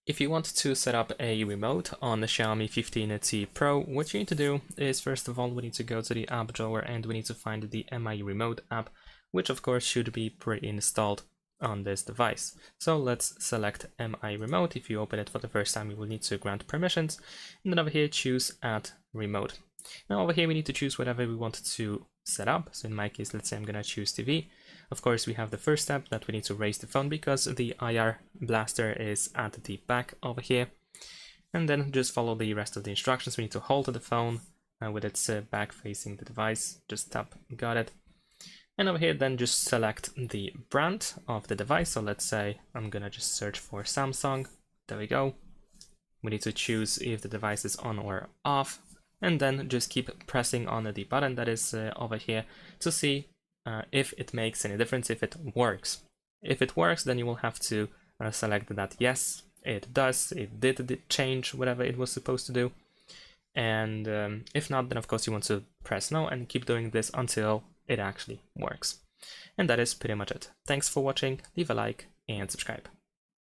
If you want to set up a remote on the Xiaomi 15T Pro, what you need to do is, first of all, we need to go to the app drawer and we need to find the Mi Remote app, which of course should be pre-installed on this device. So let's select Mi Remote. If you open it for the first time, you will need to grant permissions, and then over here choose Add Remote. Now over here we need to choose whatever we want to set up. So in my case, let's say I'm gonna choose TV. Of course, we have the first step that we need to raise the phone because the IR blaster is at the back over here. And then just follow the rest of the instructions. We need to hold the phone with its back facing the device. Just tap, got it. And over here, then just select the brand of the device. So let's say I'm gonna just search for Samsung. There we go. We need to choose if the device is on or off. And then just keep pressing on the button that is over here to see if it makes any difference, if it works. If it works, then you will have to select that yes, it does, it did change whatever it was supposed to do. And if not, then of course you want to press no and keep doing this until it actually works. And that is pretty much it. Thanks for watching, leave a like and subscribe.